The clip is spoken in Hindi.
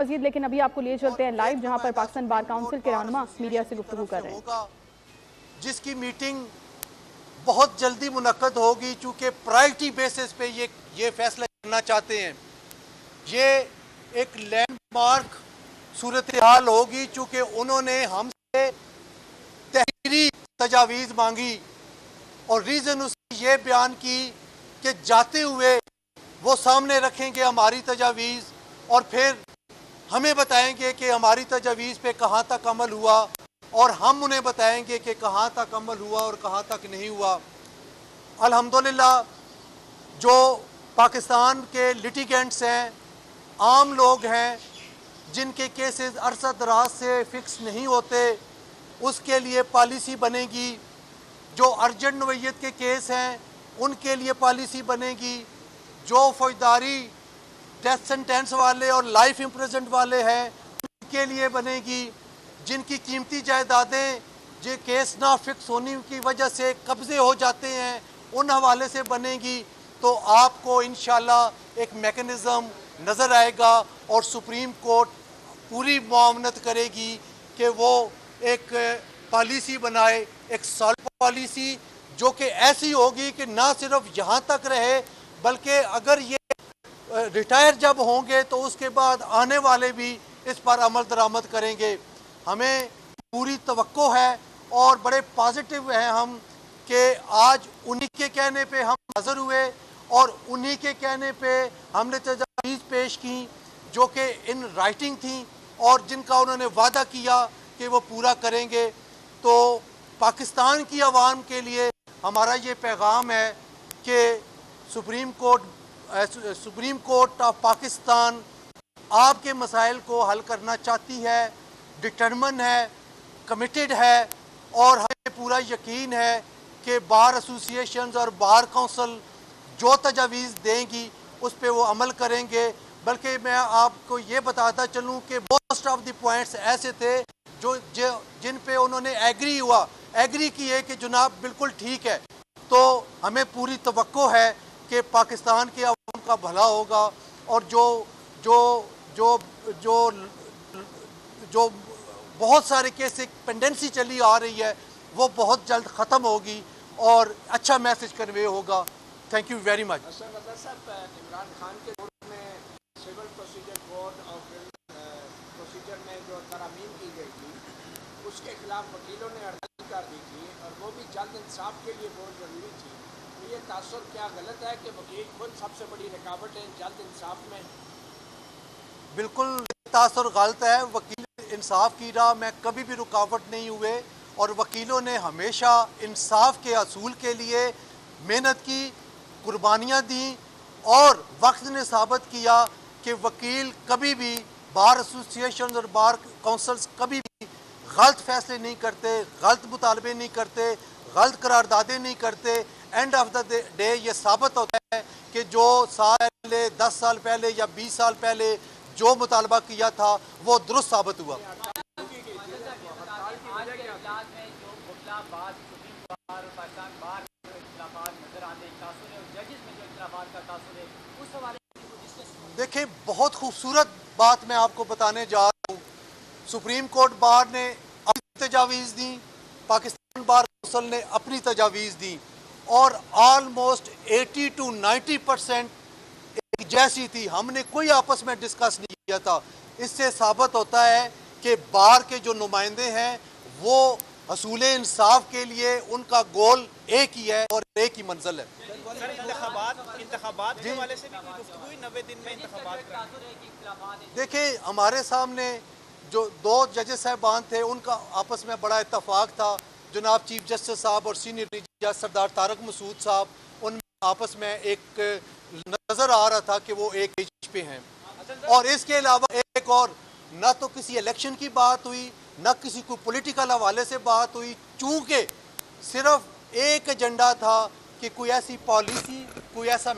मजीद, लेकिन अभी आपको लिए चलते हैं लाइव, जहां पर पाकिस्तान बार काउंसिल के रहनुमा मीडिया से गुफ्तगू कर रहे हैं, जिसकी मीटिंग बहुत जल्दी मुनक्कद होगी, चूँकि प्रायोरिटी बेसिस पे ये फैसला करना चाहते हैं। ये एक लैंडमार्क सूरत हाल होगी, चूँकि उन्होंने हमसे तहरीरी तजावीज़ मांगी और रीज़न उसकी ये बयान की कि जाते हुए वो सामने रखेंगे हमारी तजावीज़ और फिर हमें बताएंगे कि हमारी तजावीज़ पे कहाँ तक अमल हुआ और हम उन्हें बताएंगे कि कहाँ तक अमल हुआ और कहाँ तक नहीं हुआ। अल्हम्दुलिल्लाह जो पाकिस्तान के लिटिगेंट्स हैं, आम लोग हैं, जिनके केसेस अरसा दराज से फ़िक्स नहीं होते, उसके लिए पॉलिसी बनेगी। जो अर्जेंट नोयत के केस हैं उनके लिए पॉलिसी बनेगी। जो फौजदारी डेथ सेंटेंस वाले और लाइफ इम्प्रिजन वाले हैं उनके लिए बनेगी। जिनकी कीमती जायदादें जो केस ना फिक्स होने की वजह से कब्ज़े हो जाते हैं उन हवाले से बनेगी। तो आपको इंशाल्लाह एक मेकनिज़म नज़र आएगा और सुप्रीम कोर्ट पूरी मुआवनत करेगी कि वो एक पॉलिसी बनाए, एक सॉल्व पॉलिसी जो कि ऐसी होगी कि ना सिर्फ यहाँ तक रहे, बल्कि अगर ये रिटायर जब होंगे तो उसके बाद आने वाले भी इस पर अमल दरामद करेंगे। हमें पूरी तवक्को है और बड़े पॉजिटिव हैं हम कि आज उन्हीं के कहने पे हम हाज़िर हुए और उन्हीं के कहने पे हमने तजावीज़ पेश की जो कि इन राइटिंग थी और जिनका उन्होंने वादा किया कि वो पूरा करेंगे। तो पाकिस्तान की आवाम के लिए हमारा ये पैगाम है कि सुप्रीम कोर्ट ऑफ पाकिस्तान आपके मसाइल को हल करना चाहती है, डिटरमिन है, कमिटेड है और हमें पूरा यकीन है कि बार एसोसिएशंस और बार काउंसिल जो तजावीज़ देंगी उस पर वो अमल करेंगे। बल्कि मैं आपको ये बताता चलूँ कि मोस्ट ऑफ द पॉइंट्स ऐसे थे जिन पे उन्होंने एग्री किए कि जनाब बिल्कुल ठीक है। तो हमें पूरी तवक्को है कि पाकिस्तान के अवाम का भला होगा और जो जो जो जो जो बहुत सारे केस पेंडेंसी चली आ रही है वो बहुत जल्द ख़त्म होगी और अच्छा मैसेज कन्वे होगा। Thank you very much. Imran Khan के दौर में सिविल प्रोसीजर कोड और प्रोसीजर में जो तरमीम की गई थी उसके खिलाफ वकीलों ने हड़ताल कर दी थी और वो भी जल्द इंसाफ के लिए बहुत ज़रूरी थी। तो ये तासुर क्या गलत है कि वकील खुद सबसे बड़ी रुकावट है जल्द इंसाफ में? बिल्कुल तासुर गलत है। वकील इंसाफ की राह में कभी भी रुकावट नहीं हुए और वकीलों ने हमेशा इंसाफ के असूल के लिए मेहनत की, कुर्बानियाँ दी और वक्त ने साबित किया कि वकील कभी भी, बार एसोसिएशन और बार काउंसिल्स कभी भी गलत फैसले नहीं करते, गलत मुतालबे नहीं करते, गलत करारदादे नहीं करते। एंड ऑफ द डे ये साबित होता है कि जो साल पहले, 10 साल पहले या 20 साल पहले जो मुतालबा किया था वो दुरुस्त साबित हुआ। देखिए, बहुत खूबसूरत बात मैं आपको बताने जा रहा हूँ। सुप्रीम कोर्ट बार ने अपनी तजावीज़ दी, पाकिस्तान बार काउंसिल ने अपनी तजावीज़ दी और ऑलमोस्ट 80 to 90% एक जैसी थी। हमने कोई आपस में डिस्कस नहीं किया था। इससे साबित होता है कि बार के जो नुमाइंदे हैं वो हसूल इंसाफ के लिए उनका गोल एक ही है और एक ही मंजिल है। इंतखाबात के हवाले से भी कोई गुफ्तगू हुई? 90 दिन में इंतखाबात। देखिए, हमारे सामने जो 2 जजेस साहबान थे उनका आपस में बड़ा इत्तफाक था। जनाब चीफ जस्टिस साहब और सीनियर जज सरदार तारक मसूद साहब, उनमें आपस में एक नज़र आ रहा था कि वो एक पेज पे हैं। और इसके अलावा एक और ना तो किसी इलेक्शन की बात हुई, ना किसी को पॉलिटिकल हवाले से बात हुई, चूँकि सिर्फ एक एजेंडा था कि कोई ऐसी पॉलिसी, कोई ऐसा